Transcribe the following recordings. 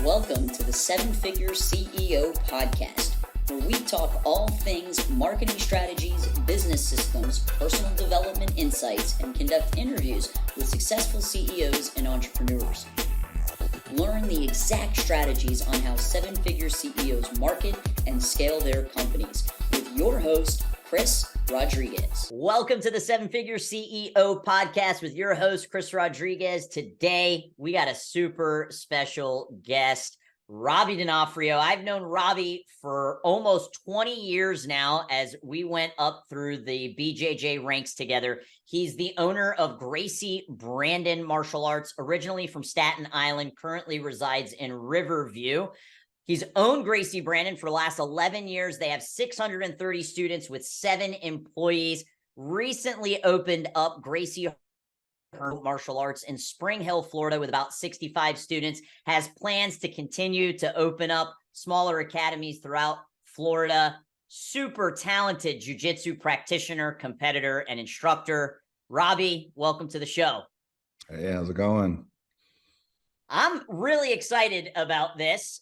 Welcome to the Seven Figure CEO podcast, where we talk all things marketing strategies, business systems, personal development insights, and conduct interviews with successful CEOs and entrepreneurs. Learn the exact strategies on how seven-figure CEOs market and scale their companies with your host, Chris Rodriguez. Welcome to the Seven Figure CEO podcast with your host, Chris Rodriguez. Today, we got a super special guest, Robby Donofrio. I've known Robby for almost 20 years now as we went up through the BJJ ranks together. He's the owner of Gracie Brandon Martial Arts, originally from Staten Island, currently resides in Riverview. He's owned Gracie Brandon for the last 11 years. They have 630 students with 7 employees. Recently opened up Gracie Martial Arts in Spring Hill, Florida, with about 65 students. Has plans to continue to open up smaller academies throughout Florida. Super talented jiu-jitsu practitioner, competitor, and instructor. Robby, welcome to the show. Hey, how's it going? I'm really excited about this.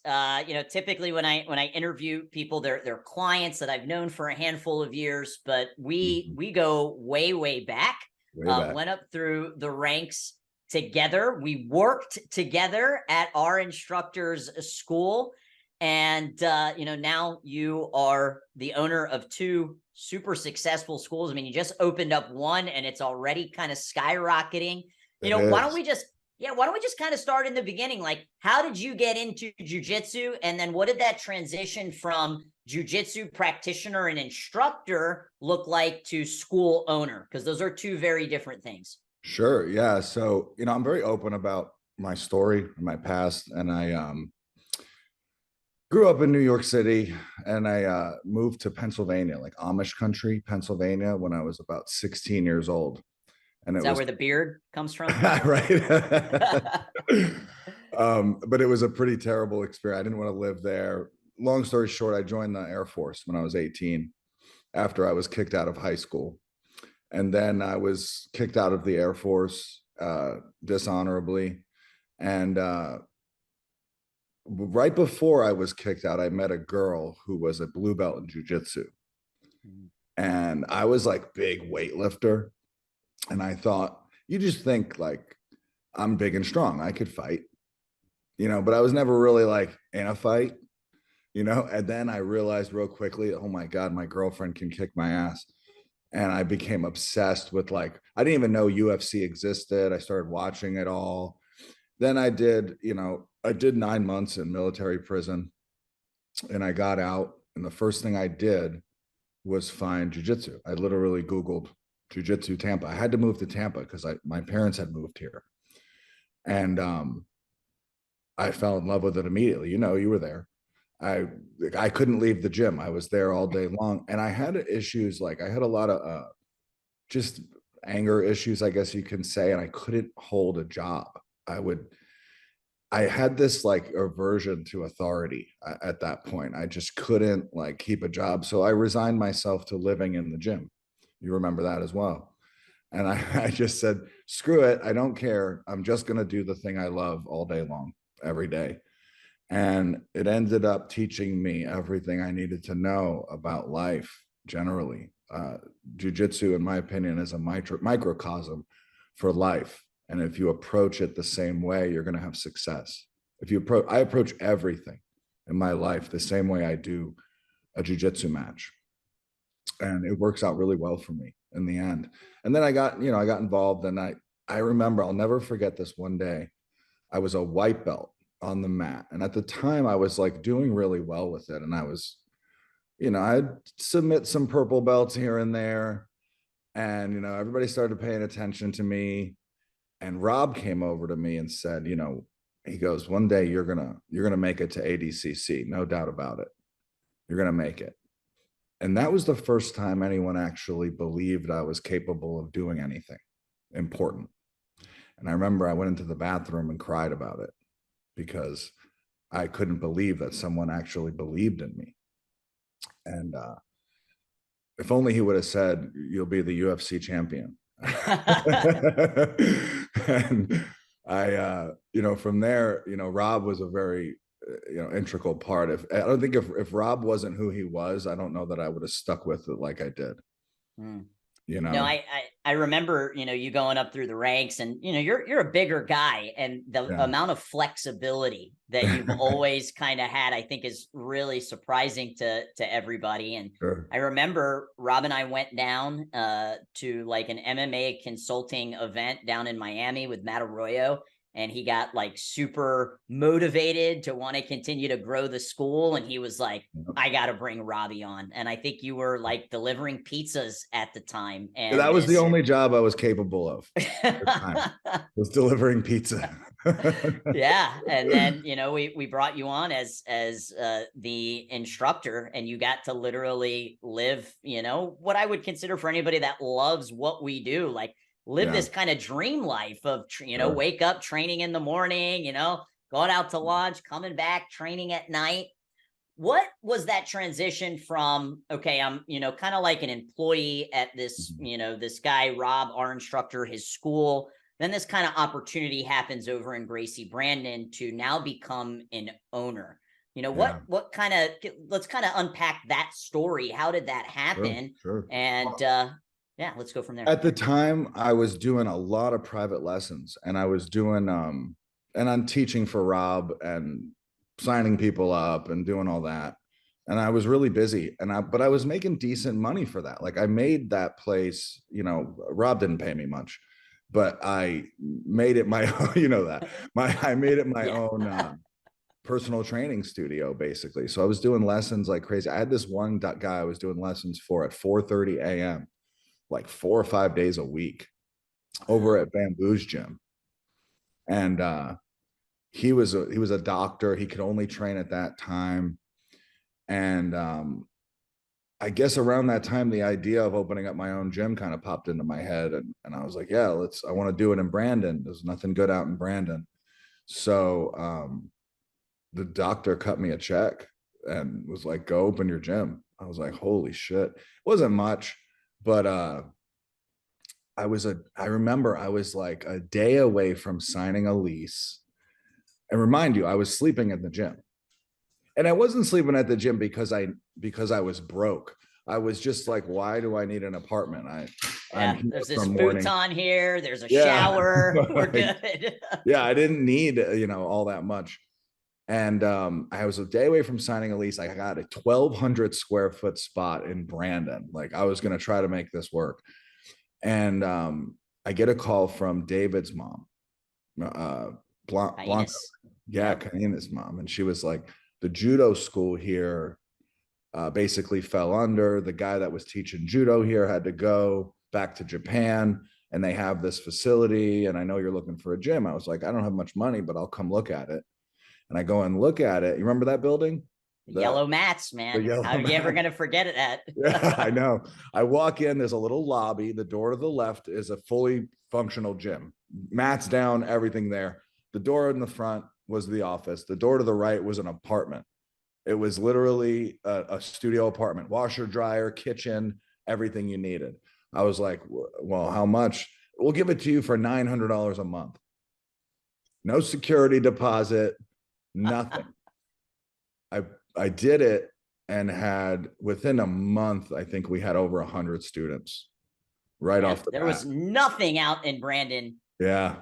Typically when I interview people, they're clients that I've known for a handful of years, but we go way back. Went up through the ranks together. We worked together at our instructor's school, and now you are the owner of 2 super successful schools. I mean, you just opened up one, and it's already kind of skyrocketing. Why don't we just kind of start in the beginning? Like, how did you get into jiu-jitsu? And then what did that transition from jiu-jitsu practitioner and instructor look like to school owner? Because those are 2 very different things. Sure. Yeah. So, I'm very open about my story, my past. And I grew up in New York City, and I moved to Pennsylvania, like Amish country, Pennsylvania, when I was about 16 years old. And Is that where the beard comes from? Right. But it was a pretty terrible experience. I didn't want to live there. Long story short, I joined the Air Force when I was 18 after I was kicked out of high school. And then I was kicked out of the Air Force dishonorably. And right before I was kicked out, I met a girl who was a blue belt in jiu-jitsu. And I was like big weightlifter. And I thought, you just think like, I'm big and strong, I could fight, but I was never really like in a fight, and then I realized real quickly, oh my God, my girlfriend can kick my ass. And I became obsessed with I didn't even know UFC existed. I started watching it all. Then I did 9 months in military prison, and I got out. And the first thing I did was find jiu-jitsu. I literally Googled jiu-jitsu Tampa. I had to move to Tampa because my parents had moved here. And I fell in love with it immediately. You were there. I couldn't leave the gym. I was there all day long. And I had issues, I had a lot of just anger issues, I guess you can say, and I couldn't hold a job. I had this aversion to authority at that point. I just couldn't keep a job. So I resigned myself to living in the gym. You remember that as well. And I just said, screw it. I don't care. I'm just going to do the thing I love all day long, every day. And it ended up teaching me everything I needed to know about life generally. Jiu-jitsu, in my opinion, is a microcosm for life. And if you approach it the same way, you're going to have success. I approach everything in my life the same way I do a jiu-jitsu match. And it works out really well for me in the end. And then I got involved, and I remember, I'll never forget this one day. I was a white belt on the mat. And at the time I was doing really well with it. And I was, I'd submit some purple belts here and there. And, everybody started paying attention to me. And Rob came over to me and said, he goes, one day you're going to make it to ADCC. No doubt about it. You're going to make it. And that was the first time anyone actually believed I was capable of doing anything important. And I remember I went into the bathroom and cried about it because I couldn't believe that someone actually believed in me. And if only he would have said, you'll be the UFC champion. And I, from there, Rob was a very integral part. I don't think if Rob wasn't who he was, I don't know that I would have stuck with it like I did. No, I remember, you going up through the ranks, and you're a bigger guy, and the amount of flexibility that you've always kind of had, I think, is really surprising to everybody. And Sure. I remember Rob and I went down to like an MMA consulting event down in Miami with Matt Arroyo, and he got like super motivated to want to continue to grow the school. And he was like, I got to bring Robby on. And I think you were like delivering pizzas at the time. And that was the only job I was capable of at the time, was delivering pizza. Yeah. And then, we brought you on as the instructor, and you got to literally live, what I would consider, for anybody that loves what we do, like live this kind of dream life of, wake up, training in the morning, going out to lunch, coming back, training at night. What was that transition from, okay, I'm, kind of like an employee at this, this guy, Rob, our instructor, his school, then this kind of opportunity happens over in Gracie Brandon to now become an owner. What kind of, let's kind of unpack that story. How did that happen? Sure. And, yeah, let's go from there. At the time, I was doing a lot of private lessons, and I was doing, and I'm teaching for Rob and signing people up and doing all that. And I was really busy, but I was making decent money for that. Like, I made that place, Rob didn't pay me much, but I made it my own, I made it my own personal training studio, basically. So I was doing lessons like crazy. I had this one guy I was doing lessons for at 4:30 a.m. like 4 or 5 days a week over at Bamboo's gym. And he was a doctor. He could only train at that time. And I guess around that time, the idea of opening up my own gym kind of popped into my head. And I was like, yeah, I want to do it in Brandon. There's nothing good out in Brandon. So the doctor cut me a check and was like, go open your gym. I was like, holy shit. It wasn't much. But I remember I was like a day away from signing a lease. And remind you, I was sleeping at the gym. And I wasn't sleeping at the gym because I was broke. I was just like, why do I need an apartment? There's this futon here. There's a shower. We're good. Yeah, I didn't need, all that much. And I was a day away from signing a lease. I got a 1,200 square foot spot in Brandon. Like, I was going to try to make this work. And I get a call from David's mom, Blanca. Yeah, Kaina's mom. And she was like, the judo school here basically fell under. The guy that was teaching judo here had to go back to Japan, and they have this facility. And I know you're looking for a gym. I was like, I don't have much money, but I'll come look at it. And I go and look at it. You remember that building? Yellow mats, man. How are you ever going to forget that? Yeah, I know. I walk in, there's a little lobby. The door to the left is a fully functional gym. Mats down, everything there. The door in the front was the office. The door to the right was an apartment. It was literally a studio apartment, washer, dryer, kitchen, everything you needed. I was like, well, how much? We'll give it to you for $900 a month. No security deposit, nothing. I did it, and had, within a month, I think we had over 100 students off the bat. There was nothing out in Brandon. Yeah.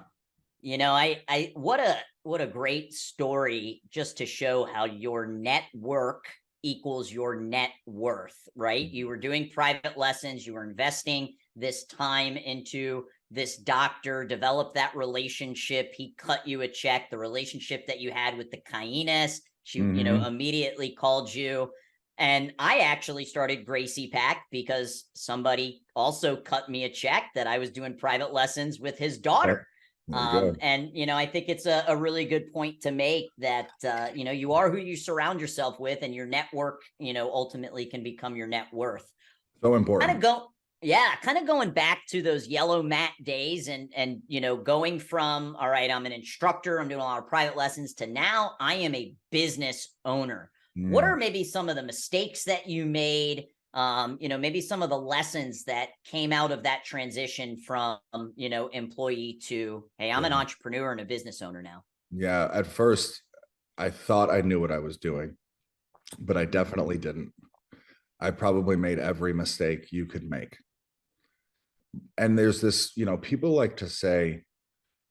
What a great story, just to show how your network equals your net worth, right? You were doing private lessons, you were investing this time into this doctor, develop that relationship. He cut you a check. The relationship that you had with the Kaines, she, immediately called you. And I actually started Gracie Pack because somebody also cut me a check that I was doing private lessons with his daughter. And, I think it's a really good point to make that, you are who you surround yourself with, and your network, ultimately can become your net worth. So important. Kind of going back to those yellow mat days and, going from, all right, I'm an instructor, I'm doing a lot of private lessons, to now I am a business owner. What are maybe some of the mistakes that you made? Maybe some of the lessons that came out of that transition from, employee to, hey, I'm an entrepreneur and a business owner now. Yeah. At first, I thought I knew what I was doing, but I definitely didn't. I probably made every mistake you could make. And there's this, people like to say,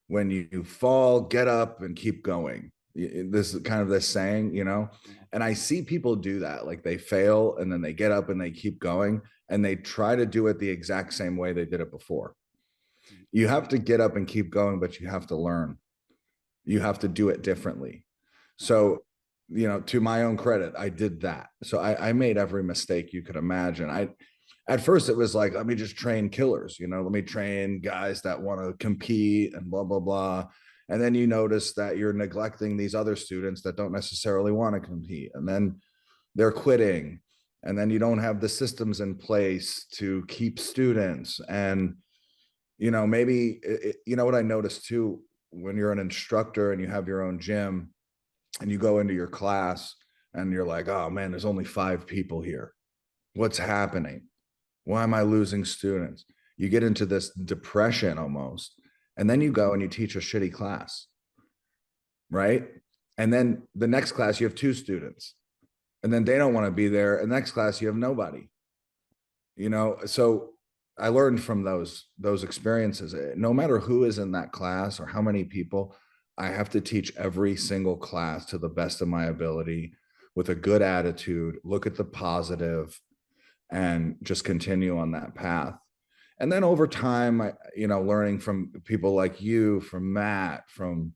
when you fall, get up and keep going. This is kind of this saying, and I see people do that. Like they fail and then they get up and they keep going and they try to do it the exact same way they did it before. You have to get up and keep going, but you have to learn. You have to do it differently. So, to my own credit, I did that. So I made every mistake you could imagine. At first it was like, let me just train killers, let me train guys that want to compete and blah, blah, blah. And then you notice that you're neglecting these other students that don't necessarily want to compete. And then they're quitting. And then you don't have the systems in place to keep students. And, maybe, what I noticed too, when you're an instructor and you have your own gym and you go into your class and you're like, oh man, there's only 5 people here. What's happening? Why am I losing students? You get into this depression almost. And then you go and you teach a shitty class, right? And then the next class, you have 2 students. And then they don't want to be there. And next class, you have nobody. So I learned from those experiences. No matter who is in that class or how many people, I have to teach every single class to the best of my ability with a good attitude, look at the positive, and just continue on that path. And then over time, learning from people like you, from Matt, from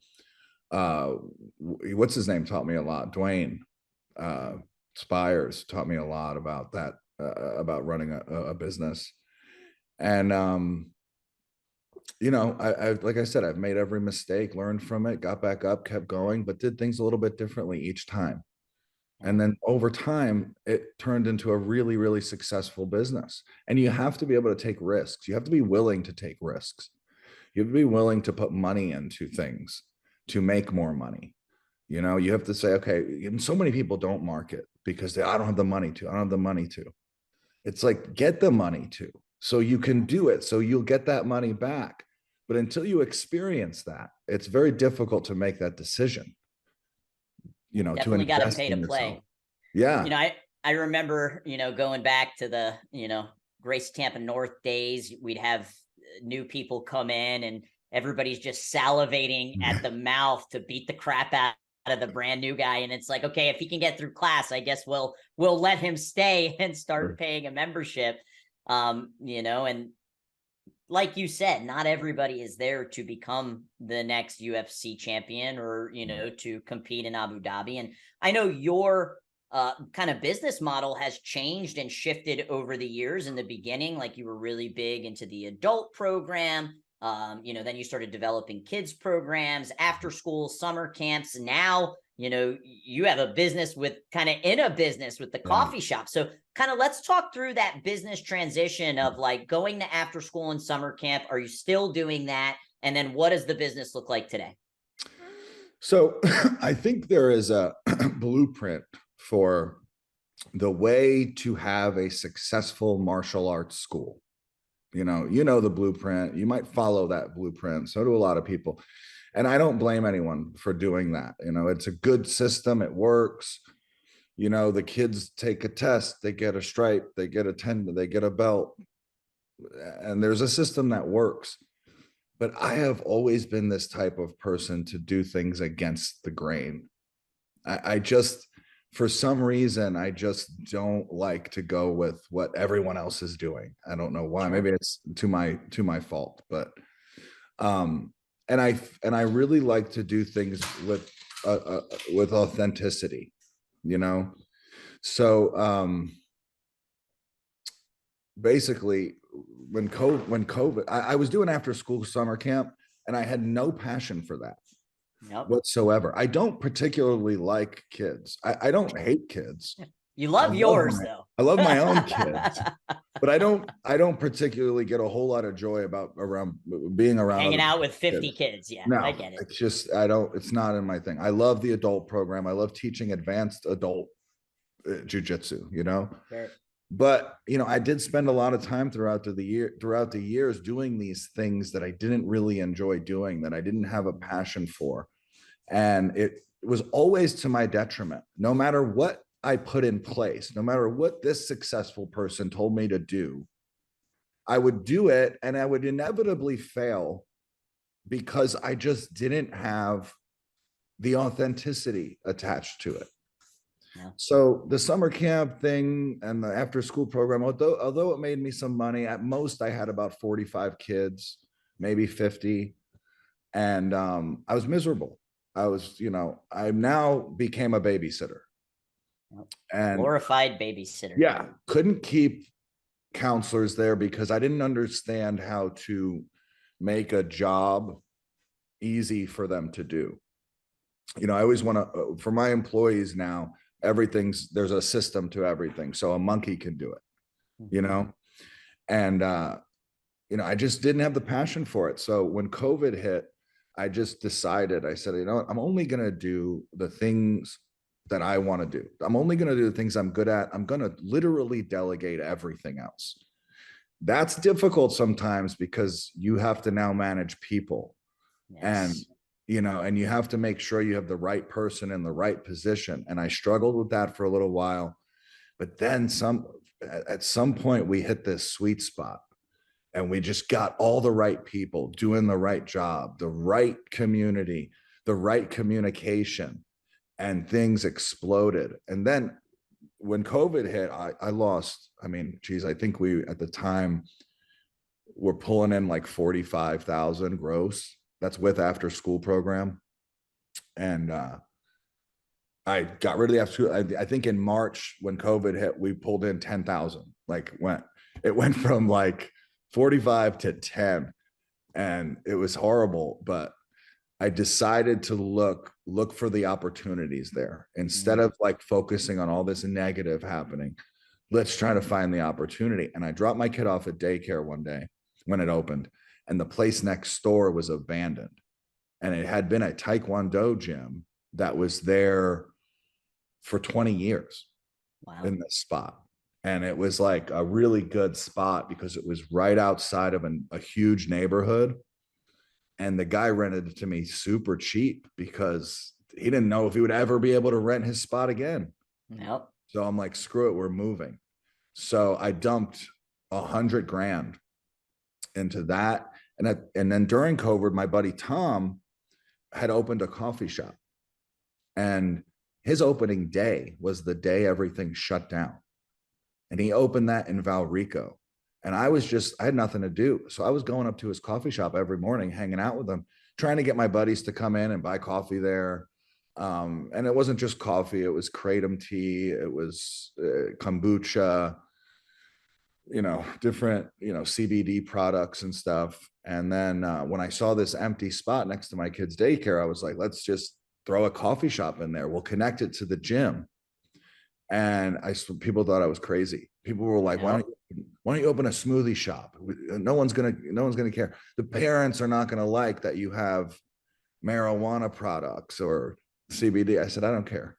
what's his name taught me a lot. Dwayne Spires taught me a lot about that, about running a business. And, I like I said, I've made every mistake, learned from it, got back up, kept going, but did things a little bit differently each time. And then over time, it turned into a really, really successful business. And you have to be able to take risks. You have to be willing to take risks. You have to be willing to put money into things to make more money. You have to say, okay, and so many people don't market because I don't have the money to. I don't have the money to. It's like, get the money to, so you can do it. So you'll get that money back. But until you experience that, it's very difficult to make that decision. Definitely to got to invest pay in to play. yourself. Yeah. I remember, going back to the, Grace Tampa North days, we'd have new people come in and everybody's just salivating at the mouth to beat the crap out of the brand new guy. And it's like, okay, if he can get through class, I guess we'll let him stay and start paying a membership. And like you said, not everybody is there to become the next UFC champion or, to compete in Abu Dhabi. And I know your kind of business model has changed and shifted over the years. In the beginning, like you were really big into the adult program. Then you started developing kids programs, after school, summer camps. Now, you have a business with kind of in a business with the coffee shop. So kind of let's talk through that business transition of like going to after school and summer camp. Are you still doing that? And then what does the business look like today? So I think there is a blueprint for the way to have a successful martial arts school. The blueprint. You might follow that blueprint. So do a lot of people. And I don't blame anyone for doing that. It's a good system. It works. The kids take a test, they get a stripe, they get a tendon, they get a belt. And there's a system that works. But I have always been this type of person to do things against the grain. I just, for some reason, I just don't like to go with what everyone else is doing. I don't know why. Sure. Maybe it's to my fault, but and I really like to do things with authenticity, So basically, when COVID, I was doing after school summer camp, and I had no passion for that. Nope. Whatsoever. I don't particularly like kids. I don't hate kids. You love yours though. I love my own kids, but I don't particularly get a whole lot of joy around being around hanging out with 50 kids. Yeah, no, I get it. It's just it's not in my thing. I love the adult program. I love teaching advanced adult jujitsu. Sure. But I did spend a lot of time throughout the years doing these things that I didn't really enjoy doing, that I didn't have a passion for. And it was always to my detriment. No matter what I put in place, no matter what this successful person told me to do, I would do it and I would inevitably fail because I just didn't have the authenticity attached to it. Yeah. So the summer camp thing and the after school program, although it made me some money, at most I had about 45 kids, maybe 50. And I was miserable. I now became a babysitter. And glorified babysitter. yeah, couldn't keep counselors there because I didn't understand how to make a job easy for them to do. I always want to, for my employees now, there's a system to everything. So a monkey can do it, and, I just didn't have the passion for it. So when COVID hit, I just decided, I said, I'm only going to do the things that I want to do. I'm only going to do the things I'm good at. I'm going to literally delegate everything else. That's difficult sometimes because you have to now manage people. Yes. And and you have to make sure you have the right person in the right position. And I struggled with that for a little while, but then at some point we hit this sweet spot and we just got all the right people doing the right job, the right community, the right communication, and things exploded. And then when COVID hit, I lost, I think we, at the time, were pulling in like 45,000 gross. That's with after school program. And I got rid of the after school. I think in March when COVID hit, we pulled in 10,000. It went from like 45 to 10, and it was horrible. But I decided to look for the opportunities there instead of like focusing on all this negative happening. Let's try to find the opportunity. And I dropped my kid off at daycare one day when it opened, and the place next door was abandoned. And it had been a Taekwondo gym that was there for 20 years. Wow. In this spot. And it was like a really good spot because it was right outside of a huge neighborhood. And the guy rented it to me super cheap because he didn't know if he would ever be able to rent his spot again. Nope. So I'm like, screw it, we're moving. So I dumped $100,000 into that. And then during COVID, my buddy Tom had opened a coffee shop. And his opening day was the day everything shut down. And he opened that in Valrico. And I had nothing to do. So I was going up to his coffee shop every morning, hanging out with him, trying to get my buddies to come in and buy coffee there. And it wasn't just coffee. It was kratom tea. It was kombucha, different, CBD products and stuff. And then when I saw this empty spot next to my kid's daycare, I was like, let's just throw a coffee shop in there. We'll connect it to the gym. And people thought I was crazy. People were like, why don't you open a smoothie shop? No one's gonna care. The parents are not gonna like that you have marijuana products or CBD. I said, I don't care.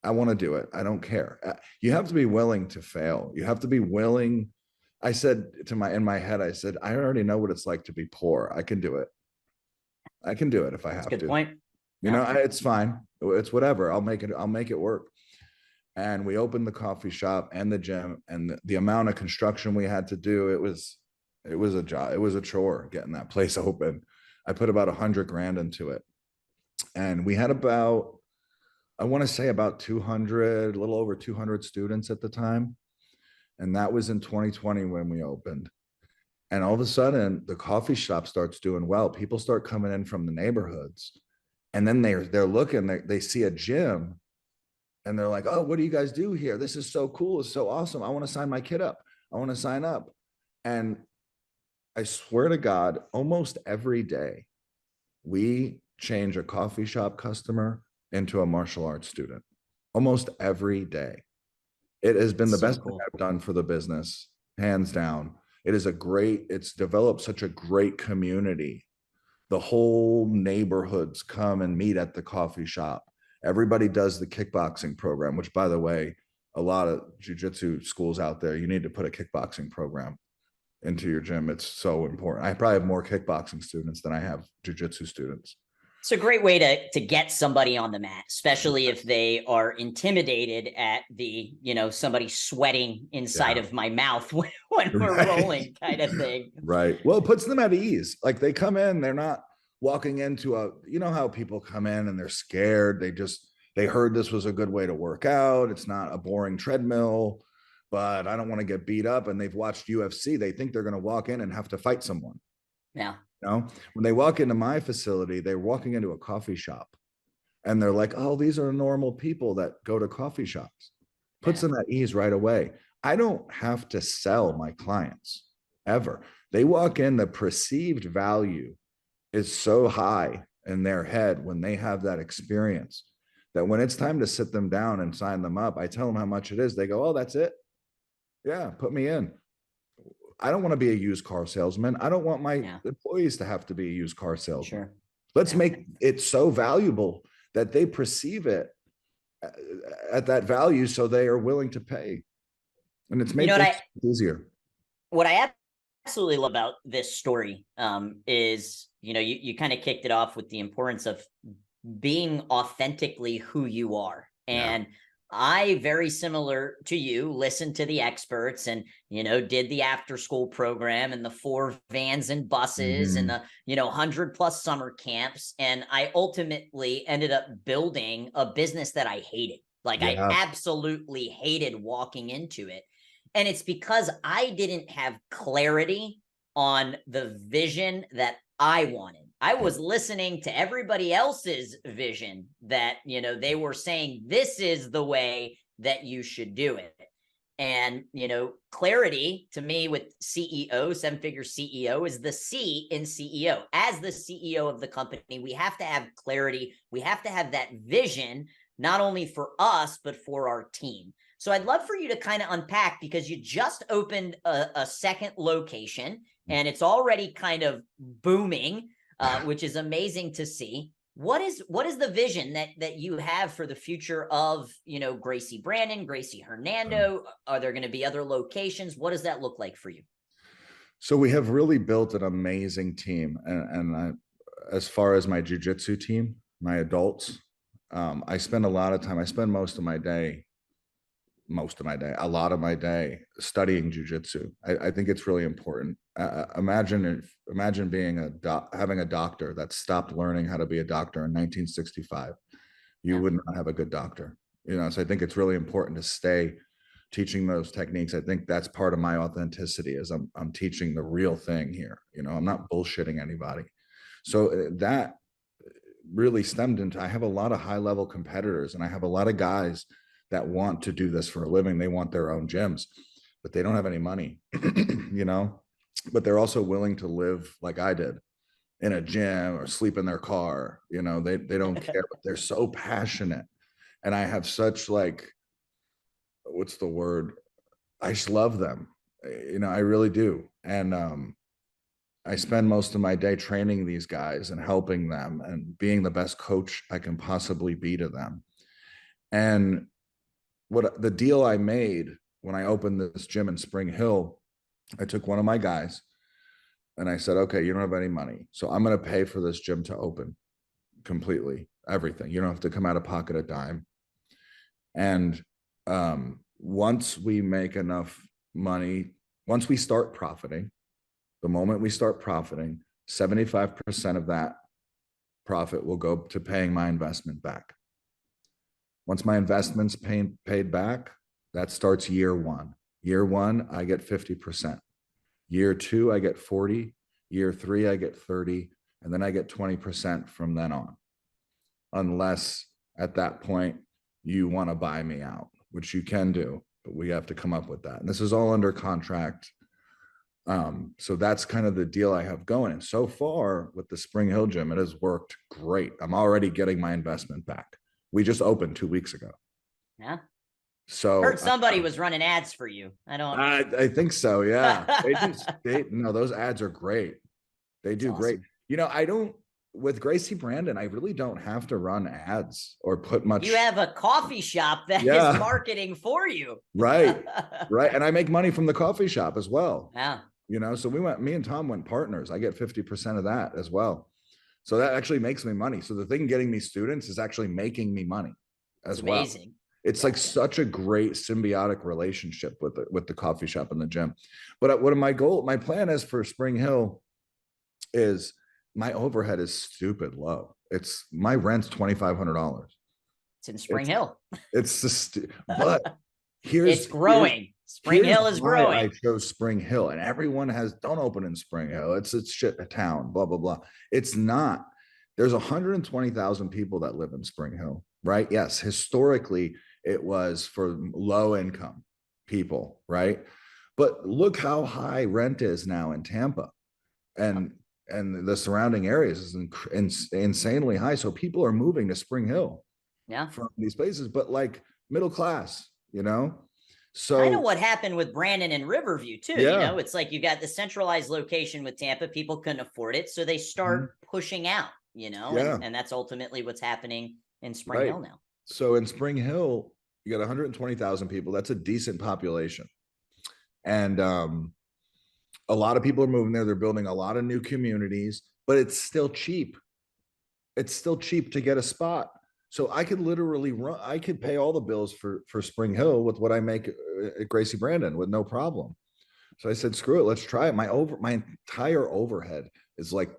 I want to do it. I don't care. You have to be willing to fail. You have to be willing. I said in my head, I said, I already know what it's like to be poor. I can do it. I can do it if I have to. Good point. It's fine. It's whatever. I'll make it work. And we opened the coffee shop and the gym, and the amount of construction we had to do, it was a job. It was a chore getting that place open. I put about $100,000 into it. And we had about 200, a little over 200 students at the time. And that was in 2020 when we opened. And all of a sudden the coffee shop starts doing well. People start coming in from the neighborhoods, and then they're looking, they see a gym. And they're like, oh, what do you guys do here? This is so cool. It's so awesome. I want to sign my kid up. I want to sign up. And I swear to God, almost every day, we change a coffee shop customer into a martial arts student. Almost every day. It has been the best thing I've done for the business, hands down. It's developed such a great community. The whole neighborhoods come and meet at the coffee shop. Everybody does the kickboxing program, which, by the way, a lot of jiu-jitsu schools out there, you need to put a kickboxing program into your gym. It's so important. I probably have more kickboxing students than I have jiu-jitsu students. It's a great way to get somebody on the mat, especially if they are intimidated at the, somebody sweating inside of my mouth when we're rolling kind of thing. Right. Well, it puts them at ease. Like they come in, they're not walking into how people come in and they're scared. They heard this was a good way to work out. It's not a boring treadmill, but I don't want to get beat up. And they've watched UFC. They think they're going to walk in and have to fight someone. Yeah. When they walk into my facility, they're walking into a coffee shop and they're like, oh, these are normal people that go to coffee shops. Puts them at ease right away. I don't have to sell my clients ever. They walk in, the perceived value is so high in their head when they have that experience that when it's time to sit them down and sign them up, I tell them how much it is. They go, oh, that's it. Yeah, put me in. I don't want to be a used car salesman. I don't want my employees to have to be a used car salesman. Sure. Let's make it so valuable that they perceive it at that value so they are willing to pay. And it's made it easier. What I absolutely love about this story is, you kind of kicked it off with the importance of being authentically who you are. And I, very similar to you, listened to the experts and, did the after school program and the 4 vans and buses and the, 100+ summer camps. And I ultimately ended up building a business that I hated. Like I absolutely hated walking into it. And it's because I didn't have clarity on the vision that I wanted. I was listening to everybody else's vision that, they were saying, this is the way that you should do it. And, clarity to me with CEO, 7-figure CEO, is the C in CEO. As the CEO of the company, we have to have clarity. We have to have that vision, not only for us, but for our team. So I'd love for you to kind of unpack, because you just opened a second location and it's already kind of booming. Which is amazing to see. What is the vision that you have for the future of, Gracie Brandon, Gracie Hernando? Are there going to be other locations? What does that look like for you? So we have really built an amazing team. And as far as my jiu-jitsu team, my adults, I spend a lot of time, I spend a lot of my day studying jiu-jitsu. I think it's really important. Imagine being having a doctor that stopped learning how to be a doctor in 1965. You would not have a good doctor, so I think it's really important to stay teaching those techniques. I think that's part of my authenticity, is I'm teaching the real thing here. I'm not bullshitting anybody. So that really stemmed into, I have a lot of high-level competitors and I have a lot of guys that want to do this for a living. They want their own gyms, but they don't have any money, but they're also willing to live like I did, in a gym or sleep in their car. They don't care, but they're so passionate. And I have such, what's the word? I just love them. I really do. And I spend most of my day training these guys and helping them and being the best coach I can possibly be to them. And what the deal I made when I opened this gym in Spring Hill, I took one of my guys and I said, okay, you don't have any money, so I'm going to pay for this gym to open completely, everything. You don't have to come out of pocket a dime. And once we make enough money, once we start profiting, the moment we start profiting, 75% of that profit will go to paying my investment back. Once my investment's paid back, that starts year one. Year one, I get 50%. Year 2, I get 40. Year 3, I get 30. And then I get 20% from then on. Unless at that point you want to buy me out, which you can do, but we have to come up with that. And this is all under contract. So that's kind of the deal I have going. And so far with the Spring Hill gym, it has worked great. I'm already getting my investment back. We just opened 2 weeks ago. Yeah. So heard somebody was running ads for you. I think so. Yeah. No, those ads are great. They do great. With Gracie Brandon, I really don't have to run ads or put much. You have a coffee shop that is marketing for you. Right. Right. And I make money from the coffee shop as well. Yeah. So me and Tom went partners. I get 50% of that as well. So that actually makes me money. So the thing getting me students is actually making me money as well. Amazing. It's like such a great symbiotic relationship with the coffee shop and the gym. But what my plan is for Spring Hill is my overhead is stupid low. It's my rent's $2,500. It's in Spring Hill. It's just, but it's growing. Spring Hill is growing. I chose Spring Hill, and everyone don't open in Spring Hill. It's shit a town, blah, blah, blah. It's not. There's 120,000 people that live in Spring Hill, right? Yes. Historically, it was for low income people, right? But look how high rent is now in Tampa. And the surrounding areas is insanely high. So people are moving to Spring Hill from these places, but like middle class, you know? So kind of what happened with Brandon and Riverview too. You know, it's like you got the centralized location with Tampa, people couldn't afford it. So they start pushing out, you know, and that's ultimately what's happening in Spring Hill now. So in Spring Hill, you got 120,000 people. That's a decent population. And a lot of people are moving there. They're building a lot of new communities, but it's still cheap. It's still cheap to get a spot. So I could literally I could pay all the bills for Spring Hill with what I make at Gracie Brandon with no problem. So I said, screw it, let's try it. My entire overhead is like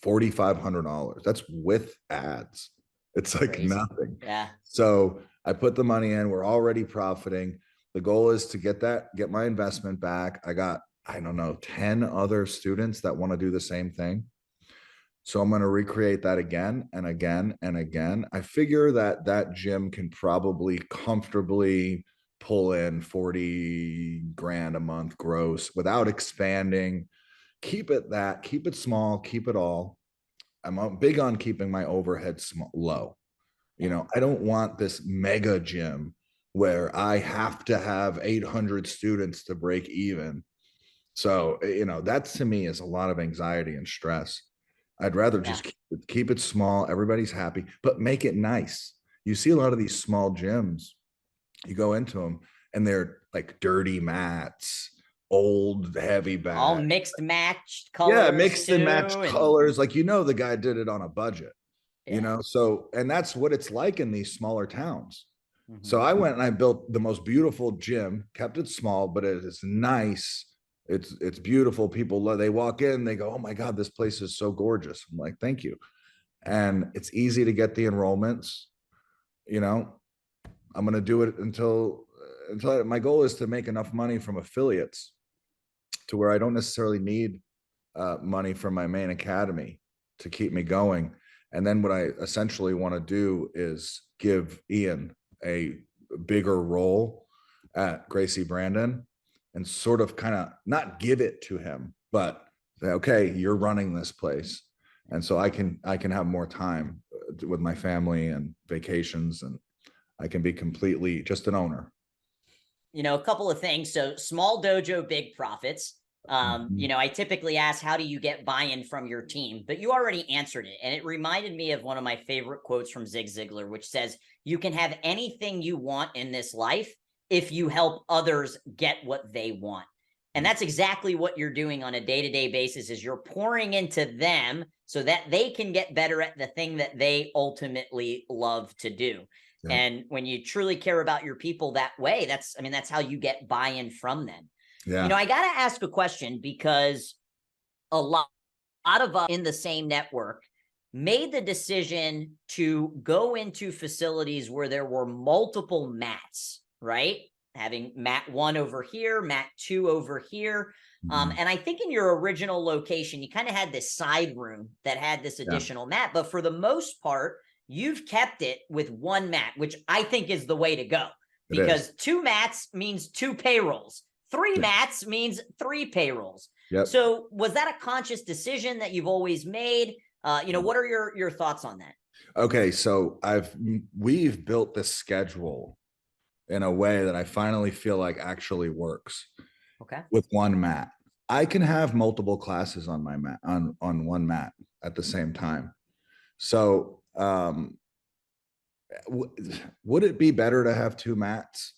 $4,500. That's with ads. It's like crazy. Nothing. Yeah. So I put the money in. We're already profiting. The goal is to get my investment back. I got, I don't know, 10 other students that want to do the same thing. So I'm going to recreate that again and again and again. I figure that gym can probably comfortably pull in 40 grand a month gross without expanding. Keep it small, keep it all. I'm big on keeping my overhead low. You know, I don't want this mega gym where I have to have 800 students to break even. So, you know, that to me is a lot of anxiety and stress. I'd rather just keep it small. Everybody's happy, but make it nice. You see a lot of these small gyms, you go into them and they're like dirty mats, old heavy bags, all mixed matched colors. Yeah, mixed and matched colors. Like, you know, the guy did it on a budget, you know? So, and that's what it's like in these smaller towns. So I went and I built the most beautiful gym, kept it small, but it is nice. It's beautiful. People they walk in, they go, oh my God, this place is so gorgeous. I'm like, thank you. And it's easy to get the enrollments. You know, I'm going to do it until my goal is to make enough money from affiliates to where I don't necessarily need money from my main academy to keep me going. And then what I essentially want to do is give Ian a bigger role at Gracie Brandon and sort of kind of not give it to him, but say, okay, you're running this place. And so I can have more time with my family and vacations, and I can be completely just an owner. You know, a couple of things. So small dojo, big profits. You know, I typically ask, how do you get buy-in from your team? But you already answered it. And it reminded me of one of my favorite quotes from Zig Ziglar, which says, you can have anything you want in this life if you help others get what they want. And that's exactly what you're doing on a day-to-day basis, is you're pouring into them so that they can get better at the thing that they ultimately love to do. Yeah. And when you truly care about your people that way, that's how you get buy-in from them. Yeah. You know, I got to ask a question, because a lot of us in the same network made the decision to go into facilities where there were multiple mats, right? Having mat 1 over here, mat 2 over here. And I think in your original location, you kind of had this side room that had this additional mat, but for the most part, you've kept it with 1 mat, which I think is the way to go, because 2 mats means 2 payrolls. 3 mats means 3 payrolls. Yep. So was that a conscious decision that you've always made? You know, what are your thoughts on that? Okay. So we've built this schedule in a way that I finally feel like actually works. Okay. With 1 mat. I can have multiple classes on my mat, on 1 mat at the same time. So would it be better to have 2 mats?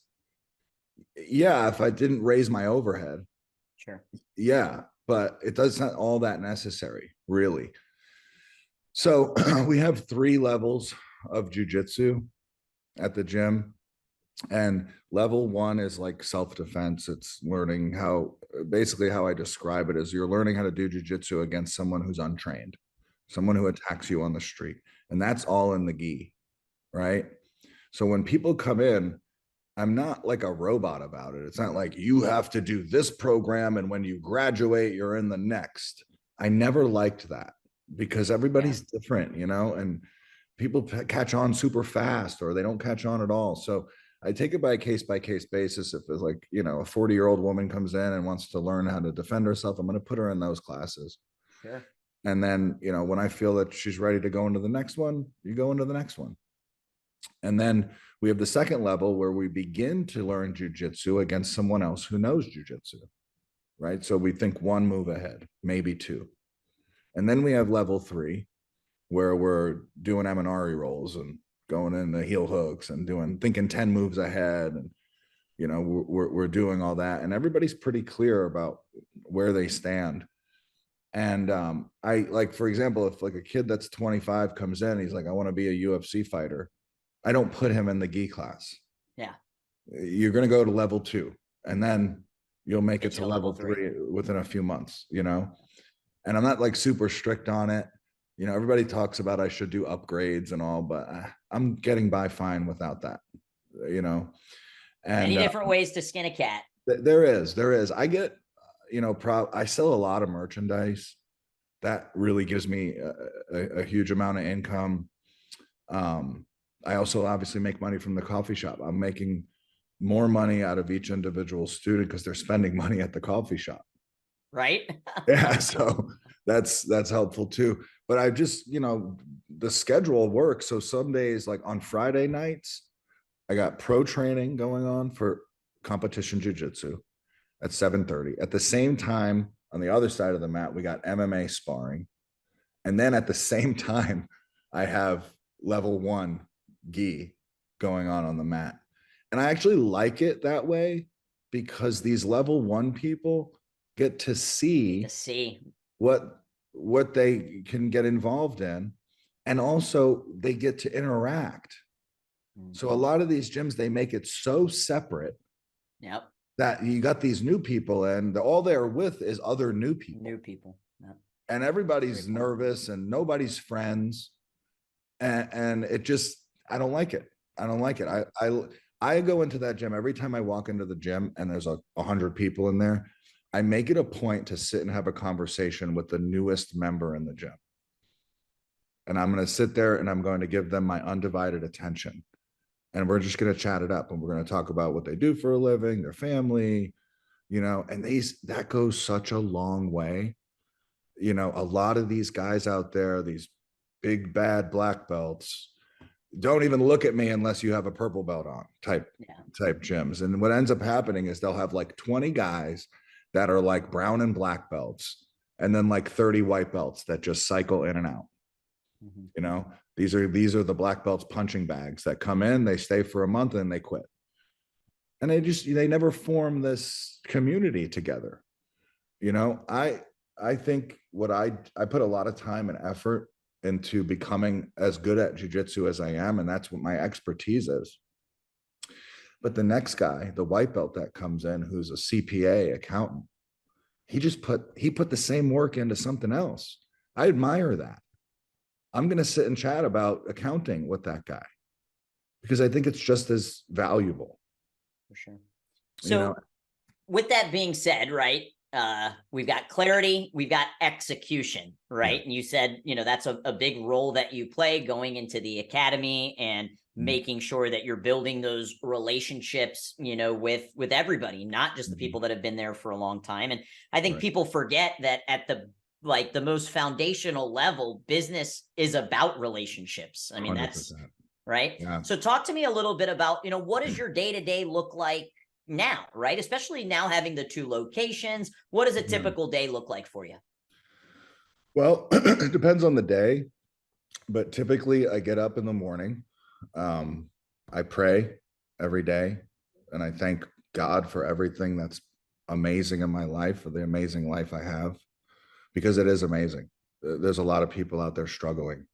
Yeah, if I didn't raise my overhead. Sure. Yeah, but it does not all that necessary, really. So we have 3 levels of jujitsu at the gym. And level 1 is like self-defense. It's learning how, basically how I describe it is you're learning how to do jujitsu against someone who's untrained, someone who attacks you on the street. And that's all in the gi, right? So when people come in, I'm not like a robot about it. It's not like you have to do this program and when you graduate, you're in the next. I never liked that because everybody's different, and people catch on super fast or they don't catch on at all. So I take it by case basis. If it's like, a 40-year-old woman comes in and wants to learn how to defend herself, I'm going to put her in those classes. Sure. And then, when I feel that she's ready to go into the next one, you go into the next one. And then we have the second level where we begin to learn jujitsu against someone else who knows jujitsu, right? So we think 1 move ahead, maybe 2. And then we have level 3 where we're doing Aminari rolls and going into heel hooks and thinking 10 moves ahead. And, we're doing all that. And everybody's pretty clear about where they stand. And I like, for example, if like a kid that's 25 comes in, he's like, I want to be a UFC fighter. I don't put him in the gi class. Yeah. You're going to go to level 2 and then you'll make it to level 3 within a few months, And I'm not like super strict on it. Everybody talks about I should do upgrades and all, but I'm getting by fine without that, And many different ways to skin a cat. There is. I get, I sell a lot of merchandise. That really gives me a huge amount of income. I also obviously make money from the coffee shop. I'm making more money out of each individual student because they're spending money at the coffee shop. Right. Yeah. So that's helpful too. But I just, the schedule works. So some days, like on Friday nights, I got pro training going on for competition jiu-jitsu at 7:30. At the same time, on the other side of the mat, we got MMA sparring. And then at the same time, I have level 1 gi going on the mat. And I actually like it that way because these level 1 people get to see what they can get involved in. And also they get to interact. So a lot of these gyms, they make it so separate that you got these new people and all they're with is other new people. Yep. And everybody's nervous and nobody's friends. And it just, I don't like it. I go into that gym every time I walk into the gym and there's 100 people in there. I make it a point to sit and have a conversation with the newest member in the gym. And I'm going to sit there and I'm going to give them my undivided attention. And we're just going to chat it up and we're going to talk about what they do for a living, their family, and that goes such a long way. A lot of these guys out there, these big bad black belts, don't even look at me unless you have a purple belt on type gyms. And what ends up happening is they'll have like 20 guys that are like brown and black belts, and then like 30 white belts that just cycle in and out. These are the black belts punching bags that come in, they stay for a month and they quit. And they never form this community together. I think I put a lot of time and effort into becoming as good at jiu-jitsu as I am. And that's what my expertise is. But the next guy, the white belt that comes in, who's a CPA accountant, he put the same work into something else. I admire that. I'm going to sit and chat about accounting with that guy because I think it's just as valuable. For sure. So with that being said, right, we've got clarity, we've got execution, right? And you said, that's a big role that you play going into the academy and making sure that you're building those relationships, with everybody, not just the people that have been there for a long time. And I think people forget that at the most foundational level, business is about relationships. I mean, 100%. That's right. Yeah. So talk to me a little bit about, what does your day-to-day look like now, right? Especially now having the 2 locations. What does a typical day look like for you? Well, it depends on the day, but typically I get up in the morning. I pray every day and I thank God for everything that's amazing in my life, for the amazing life I have, because it is amazing. there's a lot of people out there struggling,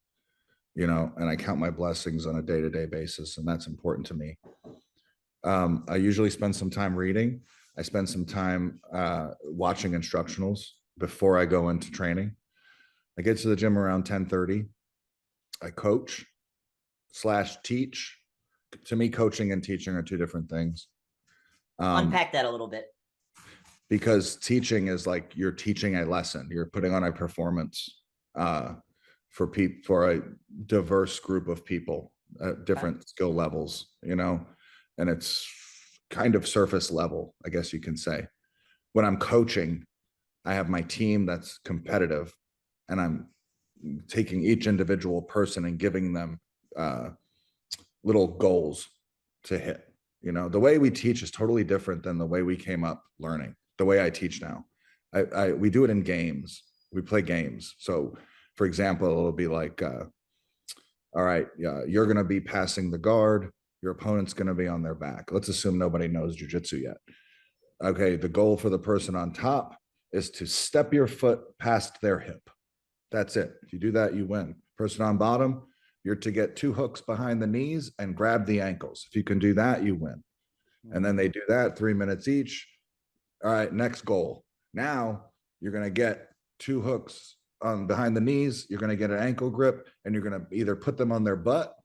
you know, and I count my blessings on a day-to-day basis, and that's important to me. I usually spend some time reading. I spend some time watching instructionals before I go into training. I get to the gym around 10:30. I coach / teach. To me, coaching and teaching are two different things. Unpack that a little bit. Because teaching is like you're teaching a lesson. You're putting on a performance for a diverse group of people at different skill levels, you know, and it's kind of surface level, I guess you can say. When I'm coaching, I have my team that's competitive, and I'm taking each individual person and giving them little goals to hit. You know, the way we teach is totally different than the way we came up learning. The way I teach now, we do it in games. We play games. So, for example, it'll be like, all right, you're going to be passing the guard. Your opponent's going to be on their back. Let's assume nobody knows jujitsu yet. Okay, the goal for the person on top is to step your foot past their hip. That's it. If you do that, you win. Person on bottom, you're to get 2 hooks behind the knees and grab the ankles. If you can do that, you win. And then they do that 3 minutes each. All right, next goal. Now you're going to get 2 hooks on behind the knees. You're going to get an ankle grip, and you're going to either put them on their butt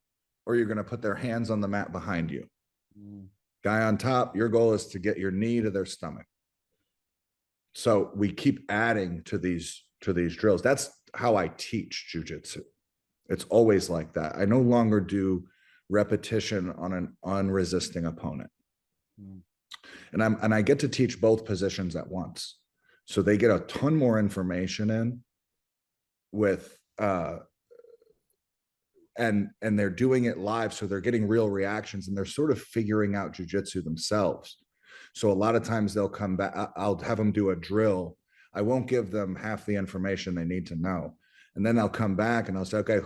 or you're going to put their hands on the mat behind you. Guy on top, your goal is to get your knee to their stomach. So we keep adding to these drills. That's how I teach jujitsu. It's always like that. I no longer do repetition on an unresisting opponent. And I get to teach both positions at once. So they get a ton more information in with and they're doing it live, so they're getting real reactions, and they're sort of figuring out jujitsu themselves. So a lot of times they'll come back, I'll have them do a drill. I won't give them half the information they need to know. And then they'll come back and I'll say, okay,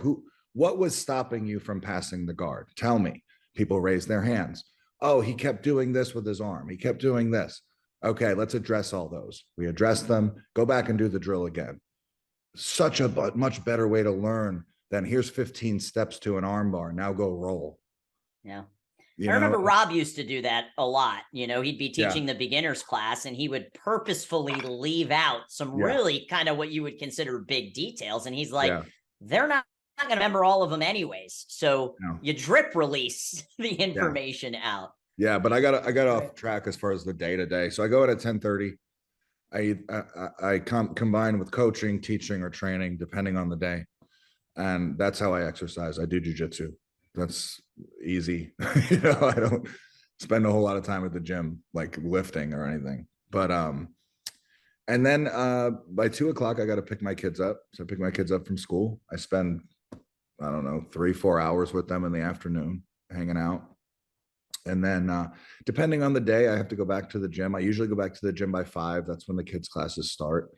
what was stopping you from passing the guard? Tell me. People raise their hands. Oh, he kept doing this with his arm. He kept doing this. Okay, let's address all those. We address them, go back and do the drill again. Such a much better way to learn than here's 15 steps to an arm bar. Now go roll. Yeah. I remember Rob used to do that a lot. You know, he'd be teaching the beginners class, and he would purposefully leave out some really kind of what you would consider big details. And he's like, they're not going to remember all of them anyways. So you drip release the information out. Yeah, but I got off track as far as the day-to-day. So I go in at 10:30. I combine with coaching, teaching, or training, depending on the day. And that's how I exercise. I do jujitsu. That's easy. You know, I don't spend a whole lot of time at the gym, like lifting or anything. But and then by 2 o'clock, I got to pick my kids up. So I pick my kids up from school. I spend, I don't know, 3-4 hours with them in the afternoon, hanging out. And then depending on the day, I have to go back to the gym. I usually go back to the gym by 5. That's when the kids' classes start.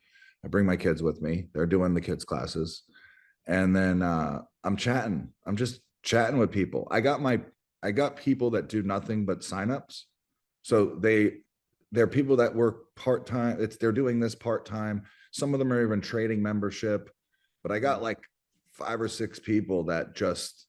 I bring my kids with me. They're doing the kids' classes. And then I'm chatting. I'm just chatting with people. I got people that do nothing but signups. So they're people that work part-time. They're doing this part-time. Some of them are even trading membership. But I got like 5 or 6 people that just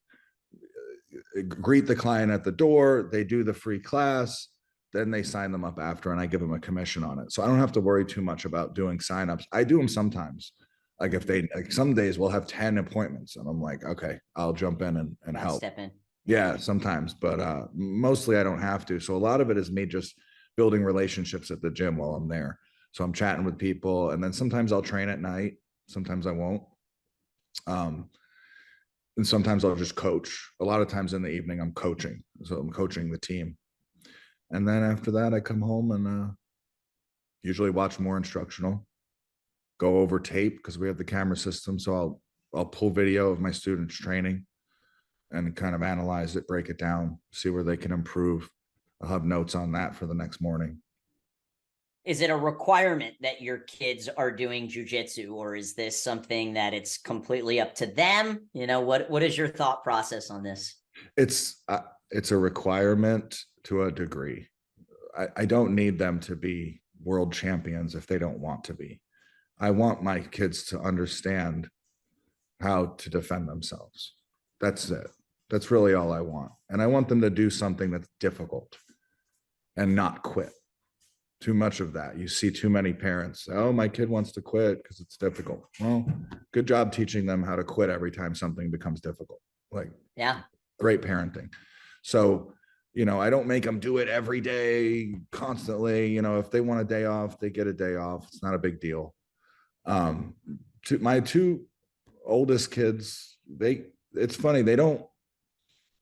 greet the client at the door. They do the free class. Then they sign them up after, and I give them a commission on it. So I don't have to worry too much about doing signups. I do them sometimes. Like if they, like some days we'll have 10 appointments, and I'm like, okay, I'll jump in and help. Step in. Yeah, sometimes, but mostly I don't have to. So a lot of it is me just building relationships at the gym while I'm there. So I'm chatting with people, and then sometimes I'll train at night. Sometimes I won't. And sometimes I'll just coach. A lot of times in the evening I'm coaching. So I'm coaching the team. And then after that I come home and usually watch more instructional, go over tape because we have the camera system. So I'll pull video of my students training and kind of analyze it, break it down, see where they can improve. I'll have notes on that for the next morning. Is it a requirement that your kids are doing jujitsu, or is this something that it's completely up to them? You know, what is your thought process on this? It's a requirement to a degree. I don't need them to be world champions if they don't want to be. I want my kids to understand how to defend themselves. That's it. That's really all I want. And I want them to do something that's difficult and not quit. Too much of that. You see too many parents, oh, my kid wants to quit because it's difficult. Well, good job teaching them how to quit every time something becomes difficult. Like, yeah, great parenting. So, I don't make them do it every day, constantly. If they want a day off, they get a day off. It's not a big deal. To my two oldest kids, it's funny,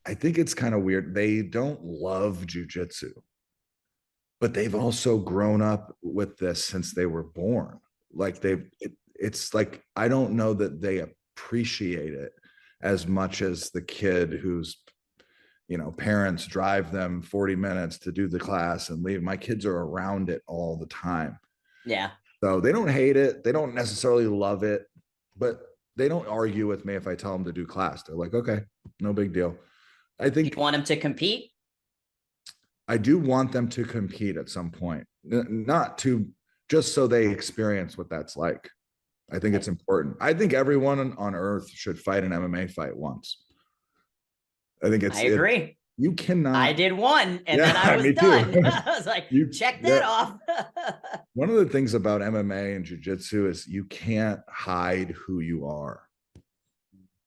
I think it's kind of weird. They don't love jujitsu, but they've also grown up with this since they were born. Like it's like, I don't know that they appreciate it as much as the kid whose parents drive them 40 minutes to do the class and leave. My kids are around it all the time. Yeah. So they don't hate it. They don't necessarily love it, but they don't argue with me if I tell them to do class. They're like, okay, no big deal. I think you want them to compete. I do want them to compete at some point, not to just so they experience what that's like. I think it's important. I think everyone on earth should fight an MMA fight once. I think I agree. You cannot. I did one and then I was done. I was like, check that off. One of the things about MMA and jiu-jitsu is you can't hide who you are.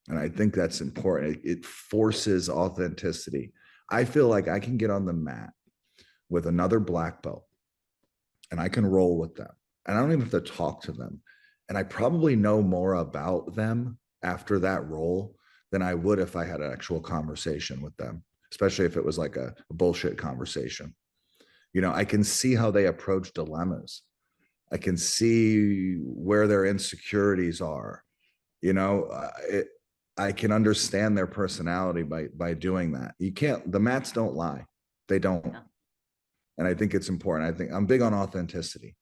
And I think that's important. It forces authenticity. I feel like I can get on the mat with another black belt and I can roll with them. And I don't even have to talk to them. And I probably know more about them after that roll than I would if I had an actual conversation with them, especially if it was like a bullshit conversation. I can see how they approach dilemmas. I can see where their insecurities are. I can understand their personality by doing that. The mats don't lie. They don't. Yeah. And I think it's important. I think I'm big on authenticity.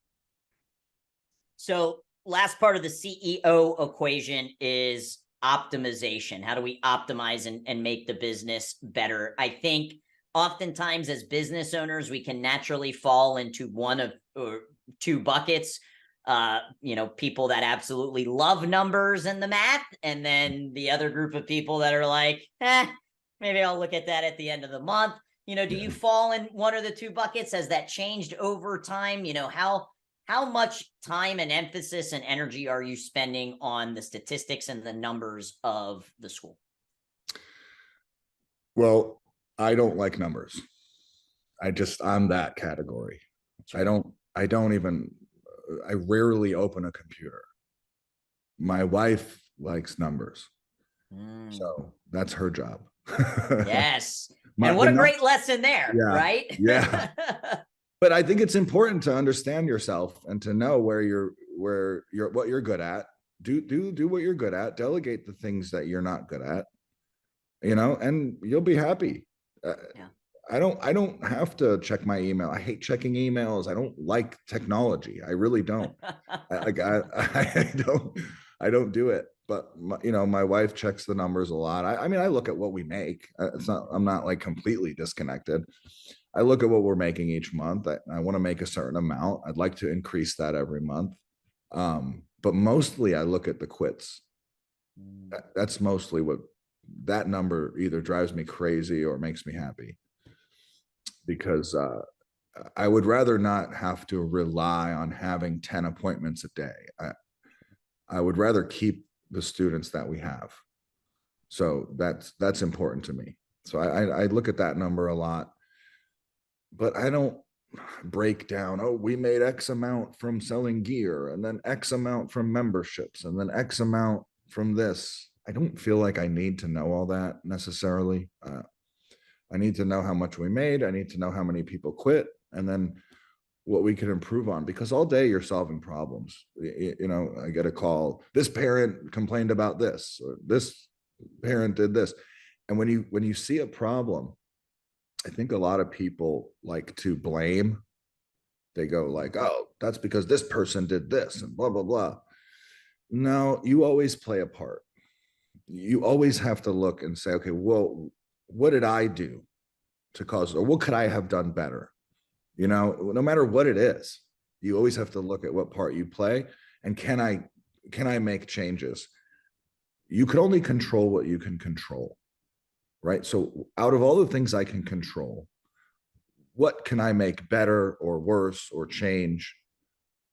So last part of the CEO equation is optimization. How do we optimize and make the business better? I think oftentimes as business owners, we can naturally fall into one of or two buckets. People that absolutely love numbers and the math, and then the other group of people that are like, maybe I'll look at that at the end of the month. Do you fall in one or the two buckets? Has that changed over time? How much time and emphasis and energy are you spending on the statistics and the numbers of the school? Well, I don't like numbers. I'm that category. Sure. I rarely open a computer. My wife likes numbers. So that's her job. Yes. And what a great lesson there, yeah, right? Yeah. But I think it's important to understand yourself and to know what you're good at. Do what you're good at. Delegate the things that you're not good at. And you'll be happy. Yeah. I don't have to check my email. I hate checking emails. I don't like technology. I really don't. I don't do it. But my wife checks the numbers a lot. I look at what we make. I'm not like completely disconnected. I look at what we're making each month. I want to make a certain amount. I'd like to increase that every month. But mostly I look at the quits. That's mostly what that number either drives me crazy or makes me happy. Because I would rather not have to rely on having 10 appointments a day. I would rather keep the students that we have. So that's important to me. So I look at that number a lot. But I don't break down, we made X amount from selling gear and then X amount from memberships and then X amount from this. I don't feel like I need to know all that necessarily. I need to know how much we made. I need to know how many people quit and then what we can improve on, because all day you're solving problems. I get a call, this parent complained about this, or this parent did this. And when you see a problem, I think a lot of people like to blame. They go like, oh, that's because this person did this and blah, blah, blah. No, you always play a part. You always have to look and say, okay, well, what did I do to cause, or what could I have done better? No matter what it is, you always have to look at what part you play and can I make changes? you can only control what you can control, right? So out of all the things I can control, what can I make better or worse or change?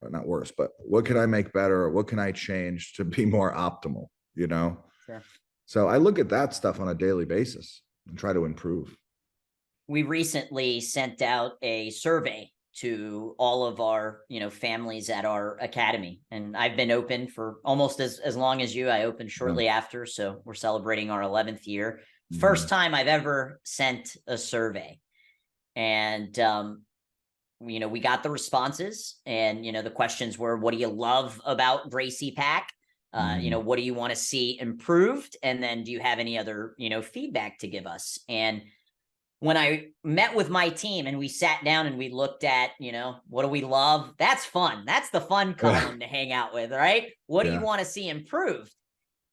Or not worse, but what can I make better? Or what can I change to be more optimal? You know? Sure. So I look at that stuff on a daily basis and try to improve. We recently sent out a survey to all of our, families at our academy. And I've been open for almost as long as you. I opened shortly after. So we're celebrating our 11th year. First time I've ever sent a survey. And, we got the responses, and, the questions were, what do you love about Gracie Pack? What do you want to see improved? And then do you have any other, feedback to give us? And when I met with my team and we sat down and we looked at, what do we love? That's fun. That's the fun column to hang out with, right? What do you want to see improved?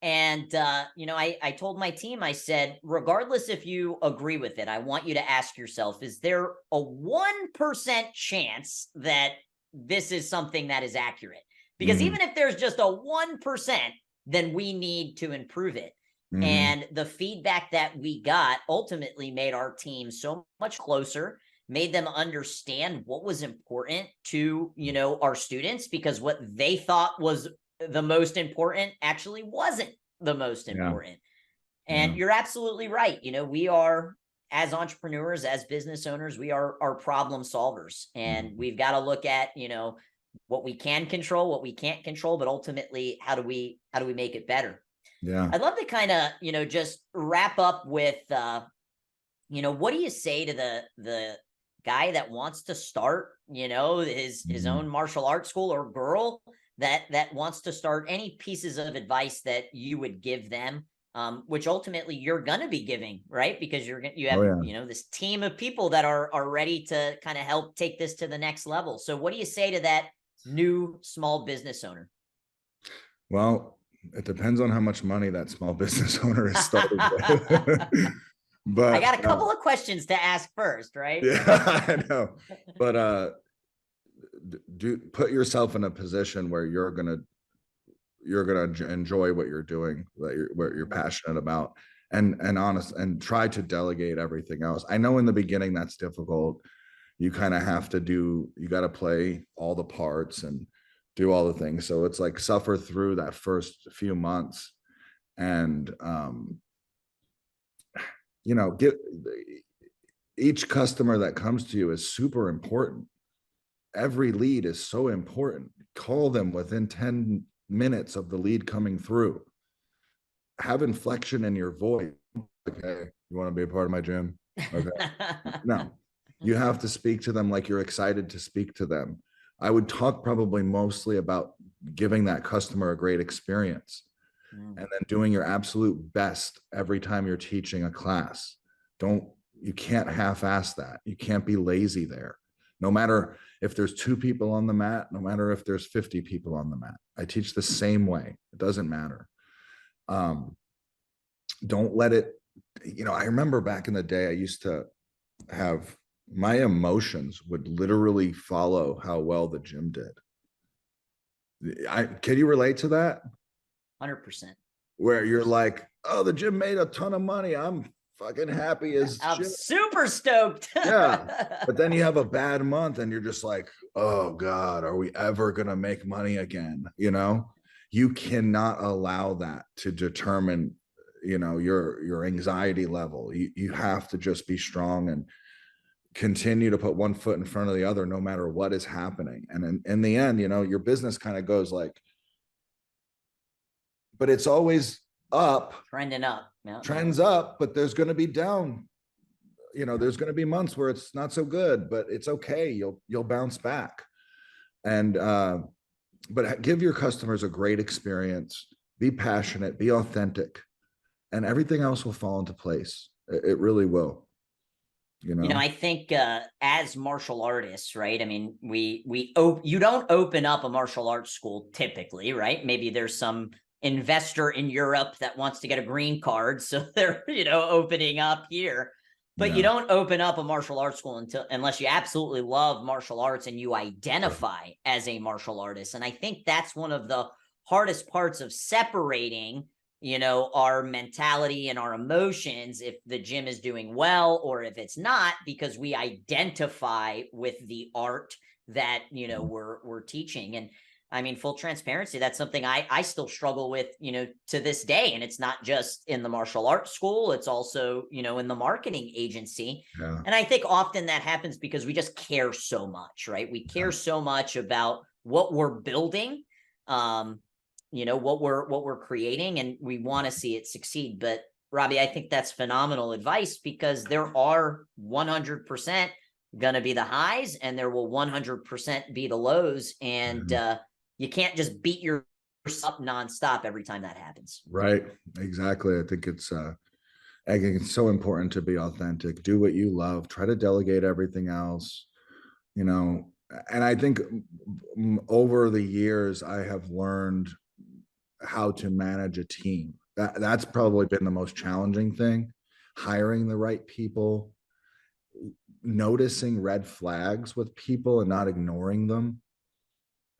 And, I told my team, I said, regardless if you agree with it, I want you to ask yourself, is there a 1% chance that this is something that is accurate? Because even if there's just a 1%, then we need to improve it. And the feedback that we got ultimately made our team so much closer, made them understand what was important to, our students, because what they thought was the most important actually wasn't the most important. And you're absolutely right. We are, as entrepreneurs, as business owners, we are problem solvers, and we've got to look at, what we can control, what we can't control, but ultimately, how do we make it better? Yeah. I'd love to kind of, just wrap up with, what do you say to the guy that wants to start, his own martial arts school, or girl that wants to start? Any pieces of advice that you would give them, which ultimately you're going to be giving, right? Because you have, this team of people that are ready to kind of help take this to the next level. So what do you say to that new small business owner? Well, it depends on how much money that small business owner is starting with. But I got a couple of questions to ask first, right? Yeah, I know. But do put yourself in a position where you're gonna enjoy what you're doing, what you're passionate about, and honest, and try to delegate everything else. I know in the beginning that's difficult. You kind of have to you got to play all the parts and do all the things. So it's like suffer through that first few months, and get each customer that comes to you is super important. Every lead is so important. Call them within 10 minutes of the lead coming through. Have inflection in your voice. Okay, you want to be a part of my gym? Okay. No, you have to speak to them like you're excited to speak to them. I would talk probably mostly about giving that customer a great experience, and then doing your absolute best every time you're teaching a class. You can't half-ass that. You can't be lazy there. No matter if there's 2 people on the mat, no matter if there's 50 people on the mat. I teach the same way. It doesn't matter. Don't let it, I remember back in the day, I used to have my emotions would literally follow how well the gym did. Can you relate to that? 100%. Where you're like, oh, the gym made a ton of money. I'm fucking happy as I'm shit. super stoked. Yeah. But then you have a bad month and you're just like, oh God, are we ever going to make money again? You cannot allow that to determine, your anxiety level. You have to just be strong and continue to put one foot in front of the other, no matter what is happening. And in the end, your business kind of goes like, but it's always up, trending up. Trends up, but there's going to be down. There's going to be months where it's not so good, but it's okay. You'll bounce back. And but give your customers a great experience. Be passionate, be authentic, and everything else will fall into place. It really will. I think as martial artists, right? I mean, you don't open up a martial arts school typically, right? Maybe there's some investor in Europe that wants to get a green card, so they're opening up here. But you don't open up a martial arts school unless you absolutely love martial arts and you identify as a martial artist. And I think that's one of the hardest parts of separating our mentality and our emotions, if the gym is doing well or if it's not, because we identify with the art that, we're teaching. And I mean, full transparency, that's something I still struggle with, to this day. And it's not just in the martial arts school, it's also, in the marketing agency. Yeah. And I think often that happens because we just care so much, right? We care so much about what we're building, what we're creating, and we want to see it succeed. But Robby, I think that's phenomenal advice, because there are 100% going to be the highs and there will 100% be the lows. And you can't just beat yourself up nonstop every time that happens. Right. Exactly. I think it's so important to be authentic, do what you love, try to delegate everything else, and I think over the years, I have learned how to manage a team. That's probably been the most challenging thing, hiring the right people, noticing red flags with people and not ignoring them.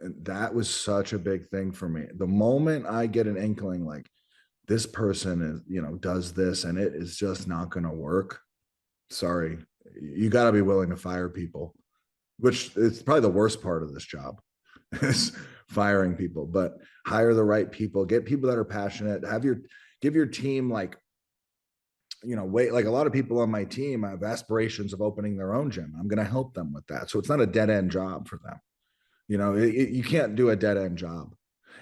And that was such a big thing for me. The moment I get an inkling like this person is, does this and it is just not going to work, sorry, you got to be willing to fire people, which is probably the worst part of this job is firing people. But hire the right people, get people that are passionate, give your team like a lot of people on my team have aspirations of opening their own gym. I'm going to help them with that, so it's not a dead end job for them. You can't do a dead end job.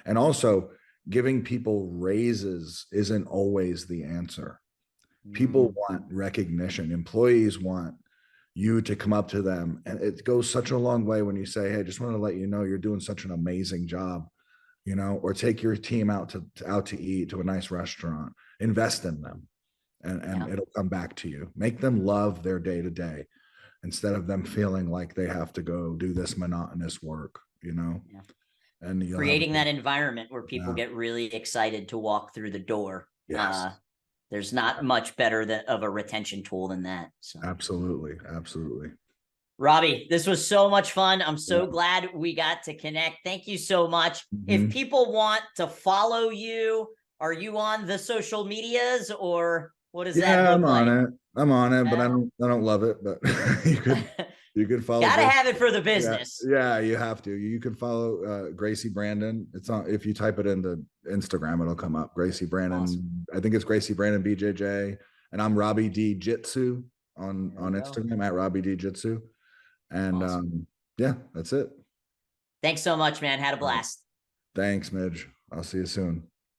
And also, giving people raises isn't always the answer. People want recognition. Employees want you to come up to them, and it goes such a long way when you say, hey, just want to let you know you're doing such an amazing job, or take your team out to eat to a nice restaurant, invest in them, and it'll come back to you. Make them love their day to day instead of them feeling like they have to go do this monotonous work, and creating that environment where people get really excited to walk through the door. Yes. There's not much better of a retention tool than that. So. Absolutely. Robby, this was so much fun. I'm so glad we got to connect. Thank you so much. If people want to follow you, are you on the social medias, or what does that look like? I'm on it, but I don't love it, but you could follow. Gotta have it for the business. Yeah, you have to. You can follow Gracie Brandon. It's on, if you type it into Instagram, it'll come up. Gracie Brandon. Awesome. I think it's Gracie Brandon BJJ, and I'm Robby D Jitsu on Instagram at Robby D Jitsu. And awesome. That's it. Thanks so much, man. Had a blast. Thanks, Midge. I'll see you soon.